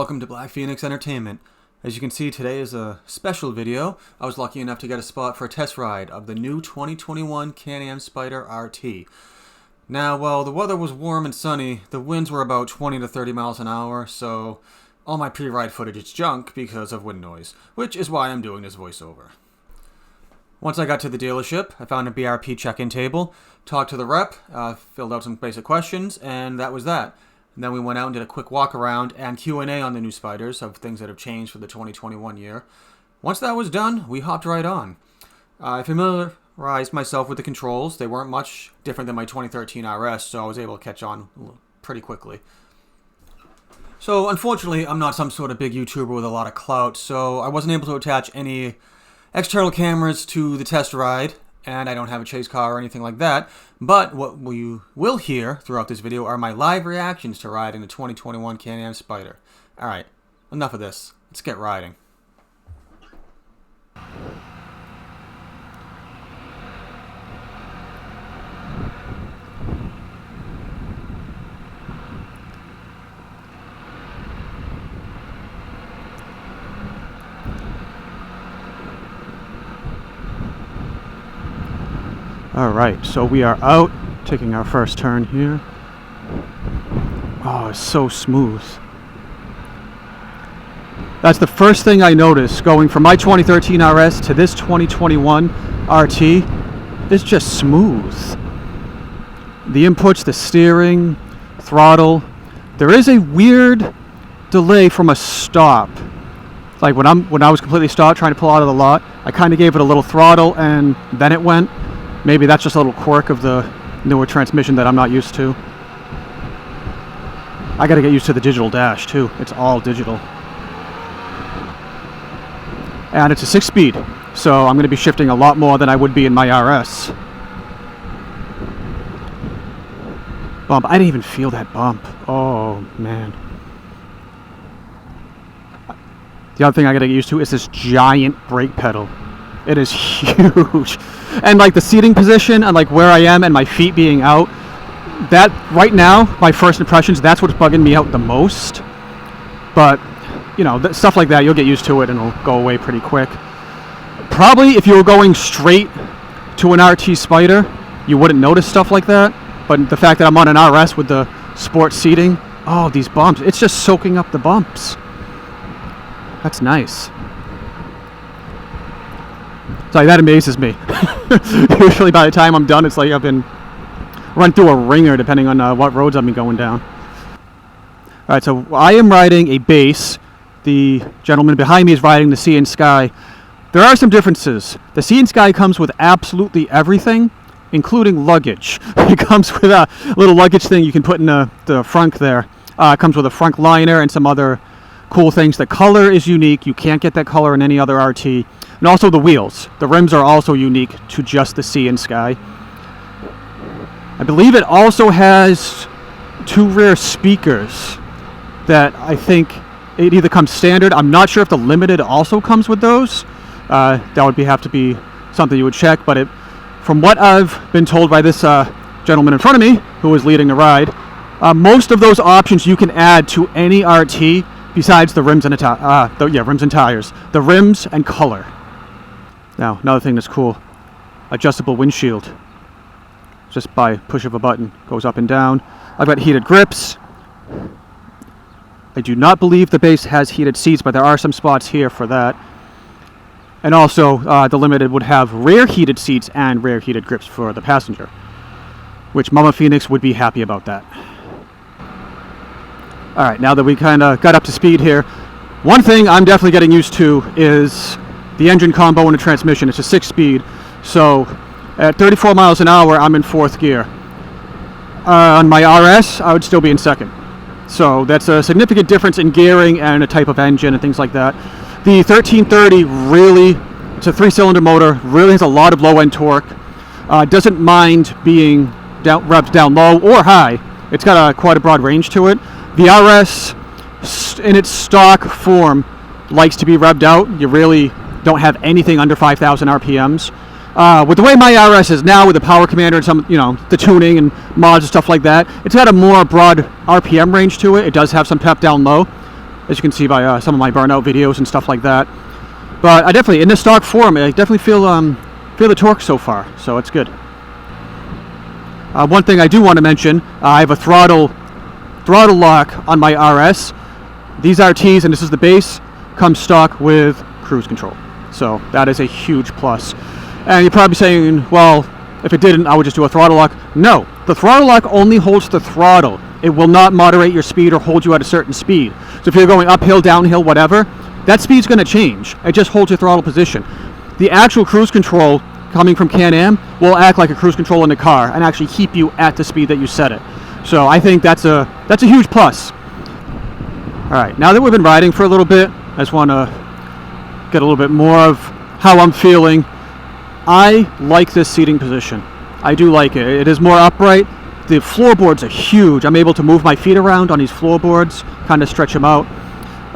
welcome to Blackphoenix Entertainment. As you can see, today is a special video. I was lucky enough to get a spot for a test ride of the new 2021 Can Am Spyder RT. Now, while the weather was warm and sunny, the winds were about 20 to 30 miles an hour, so all my pre-ride footage is junk because of wind noise, which is why I'm doing this voiceover. Once I got to the dealership, I found a BRP check-in table, talked to the rep, filled out some basic questions, and that was that. And then we went out and did a quick walk around and Q&A on the new Spyders of things that have changed for the 2021 year. Once that was done, we hopped right on. I familiarized myself with the controls. They weren't much different than my 2013 RS, so I was able to catch on pretty quickly. So unfortunately, I'm not some sort of big YouTuber with a lot of clout, so I wasn't able to attach any external cameras to the test ride, and I don't have a chase car or anything like that. But what you will hear throughout this video are my live reactions to riding the 2021 Can Am Spyder. Alright, enough of this. Let's get riding. Alright, so we are out, taking our first turn here. Oh, it's so smooth. That's the first thing I noticed, going from my 2013 RS to this 2021 RT. It's just smooth. The inputs, the steering, throttle. There is a weird delay from a stop. Like when I was completely stopped trying to pull out of the lot, I kind of gave it a little throttle and then it went. Maybe that's just a little quirk of the newer transmission that I'm not used to. I gotta get used to the digital dash too. It's all digital. And it's a 6-speed, so I'm gonna be shifting a lot more than I would be in my RS. Bump, I didn't even feel that bump. Oh man. The other thing I gotta get used to is this giant brake pedal. It is huge. And like the seating position and like where I am and my feet being out, that right now, my first impressions, that's what's bugging me out the most. But, you know, stuff like that, you'll get used to it and it'll go away pretty quick. Probably if you were going straight to an RT Spyder, you wouldn't notice stuff like that. But the fact that I'm on an RS with the sport seating, oh, these bumps, it's just soaking up the bumps. That's nice. So that amazes me. Usually by the time I'm done, it's like I've been run through a ringer depending on what roads I've been going down. Alright, so I am riding a base. The gentleman behind me is riding the Sea and Sky. There are some differences. The Sea and Sky comes with absolutely everything, including luggage. It comes with a little luggage thing you can put in the frunk there. It comes with a frunk liner and some other cool things. The color is unique. You can't get that color in any other RT. And also the wheels. The rims are also unique to just the Sea and Sky. I believe it also has 2 rear speakers that I think it either comes standard. I'm not sure if the Limited also comes with those. That would have to be something you would check. But from what I've been told by this gentleman in front of me, who is leading the ride, most of those options you can add to any RT besides the rims and rims and tires. The rims and color. Now, another thing that's cool, adjustable windshield. Just by push of a button, goes up and down. I've got heated grips. I do not believe the base has heated seats, but there are some spots here for that. And also, the Limited would have rear heated seats and rear heated grips for the passenger, which Mama Phoenix would be happy about that. Alright, now that we kind of got up to speed here, one thing I'm definitely getting used to is the engine combo and the transmission. It's a 6-speed, so at 34 miles an hour, I'm in 4th gear. On my RS, I would still be in 2nd. So that's a significant difference in gearing and a type of engine and things like that. The 1330 really, it's a 3-cylinder motor, really has a lot of low-end torque. Doesn't mind being revved down low or high. It's got quite a broad range to it. The RS, in its stock form, likes to be revved out. You really don't have anything under 5,000 RPMs. With the way my RS is now, with the power commander and some, the tuning and mods and stuff like that, it's got a more broad RPM range to it. It does have some pep down low, as you can see by some of my burnout videos and stuff like that. But I definitely, in the stock form, I definitely feel the torque so far, so it's good. One thing I do want to mention, I have a throttle lock on my RS. These RTs, and this is the base, come stock with cruise control. So that is a huge plus. And you're probably saying, well, if it didn't, I would just do a throttle lock. No, the throttle lock only holds the throttle. It will not moderate your speed or hold you at a certain speed. So if you're going uphill, downhill, whatever, that speed's going to change. It just holds your throttle position. The actual cruise control coming from Can Am will act like a cruise control in the car and actually keep you at the speed that you set it. So I think that's a huge plus. All right, now that we've been riding for a little bit, I just want to get a little bit more of how I'm feeling. I like this seating position. I do like it. It is more upright. The floorboards are huge. I'm able to move my feet around on these floorboards, kind of stretch them out.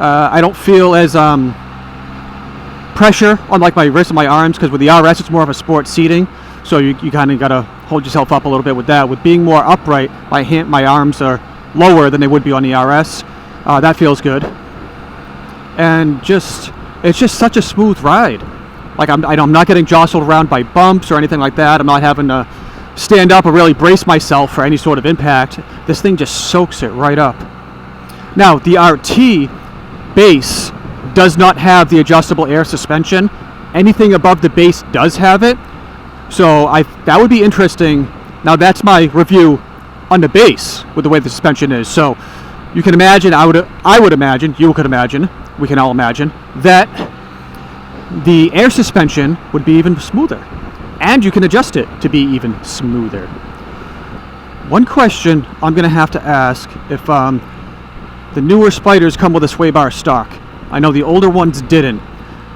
I don't feel as pressure on like my wrists and my arms, because with the RS it's more of a sport seating, so you kind of got to hold yourself up a little bit with that. With being more upright, my arms are lower than they would be on the RS. That feels good, and it's just such a smooth ride. Like I'm not getting jostled around by bumps or anything like that. I'm not having to stand up or really brace myself for any sort of impact. This thing just soaks it right up. Now the RT base does not have the adjustable air suspension. Anything above the base does have it. So that would be interesting. Now that's my review on the base with the way the suspension is. So you can imagine, I would imagine, you could imagine, we can all imagine, that the air suspension would be even smoother. And you can adjust it to be even smoother. One question I'm going to have to ask, if the newer Spyders come with a sway bar stock. I know the older ones didn't,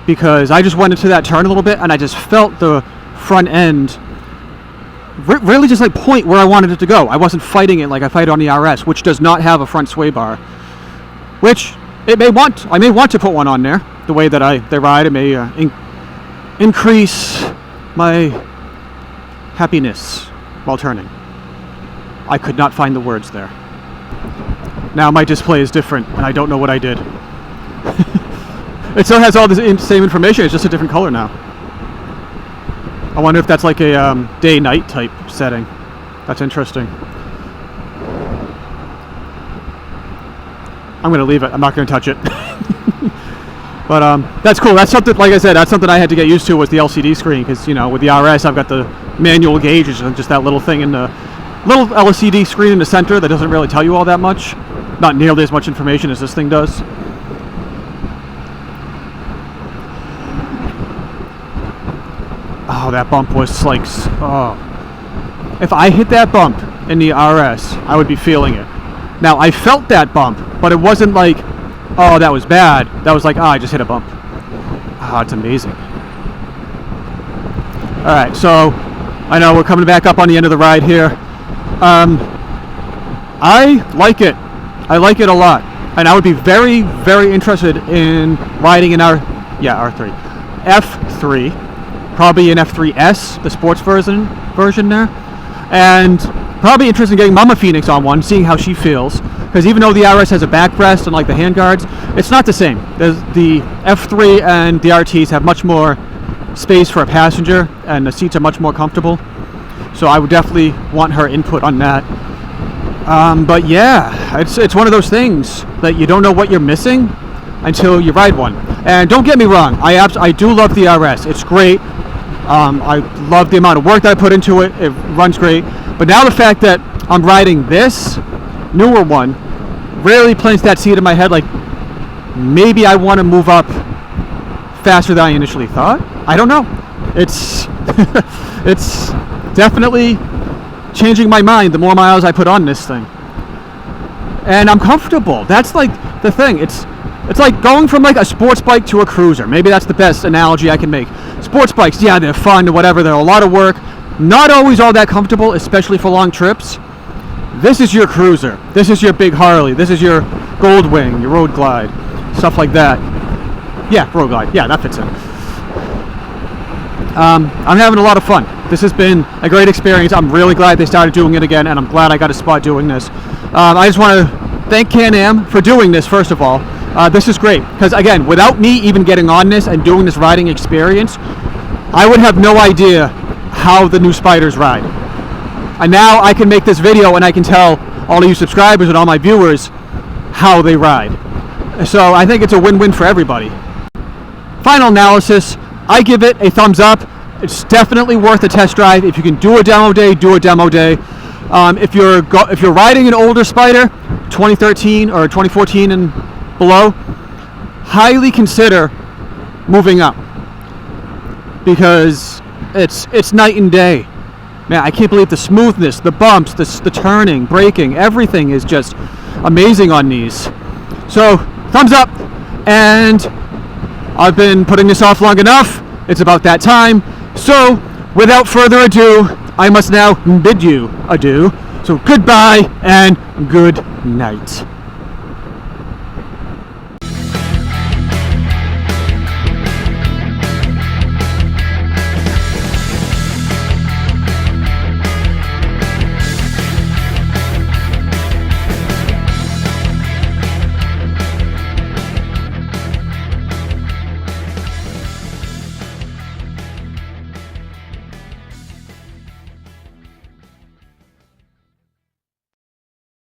because I just went into that turn a little bit and I just felt the front end really just like point where I wanted it to go. I wasn't fighting it like I fight on the RS, which does not have a front sway bar, which I may want to put one on there. The way that they ride, it may increase my happiness while turning. I could not find the words there. Now my display is different and I don't know what I did. It still has all the same information, it's just a different color now. I wonder if that's like a day-night type setting. That's interesting. I'm going to leave it. I'm not going to touch it. But that's cool. That's something, like I said, that's something I had to get used to, was the LCD screen. Because, you know, with the RS, I've got the manual gauges and just that little thing in the little LCD screen in the center that doesn't really tell you all that much. Not nearly as much information as this thing does. Oh, that bump was like, oh. If I hit that bump in the RS, I would be feeling it. Now, I felt that bump, but it wasn't like, oh, that was bad. That was like, I just hit a bump. It's amazing. All right, so I know we're coming back up on the end of the ride here. I like it. I like it a lot. And I would be very, very interested in riding an R3. F3. Probably an F3S, the sports version there. And probably interested in getting Mama Phoenix on one, seeing how she feels. Because even though the RS has a backrest and like the handguards, it's not the same. The F3 and the RTs have much more space for a passenger, and the seats are much more comfortable. So I would definitely want her input on that. But yeah, it's one of those things that you don't know what you're missing until you ride one. And don't get me wrong, I do love the RS. It's great. I love the amount of work that I put into it. It runs great. But now the fact that I'm riding this newer one really plants that seed in my head, like maybe I want to move up faster than I initially thought. I don't know. It's it's definitely changing my mind the more miles I put on this thing. And I'm comfortable. That's like the thing. It's like going from like a sports bike to a cruiser. Maybe that's the best analogy I can make. Sports bikes, yeah, they're fun or whatever. They're a lot of work. Not always all that comfortable, especially for long trips. This is your cruiser. This is your big Harley. This is your Goldwing, your Road Glide, stuff like that. Yeah, Road Glide. Yeah, that fits in. I'm having a lot of fun. This has been a great experience. I'm really glad they started doing it again, and I'm glad I got a spot doing this. I just want to thank Can Am for doing this, first of all. this is great, because again, without me even getting on this and doing this riding experience, I would have no idea how the new Spyders ride. And now I can make this video and I can tell all of you subscribers and all my viewers how they ride. So I think it's a win-win for everybody. Final analysis, I give it a thumbs up. It's definitely worth a test drive. If you can do a demo day, do a demo day. If you're riding an older Spyder, 2013 or 2014 and below, highly consider moving up, because it's night and day. Man, I can't believe the smoothness, the bumps, the turning, braking, everything is just amazing on these. So thumbs up, and I've been putting this off long enough. It's about that time. So without further ado, I must now bid you adieu. So goodbye and good night.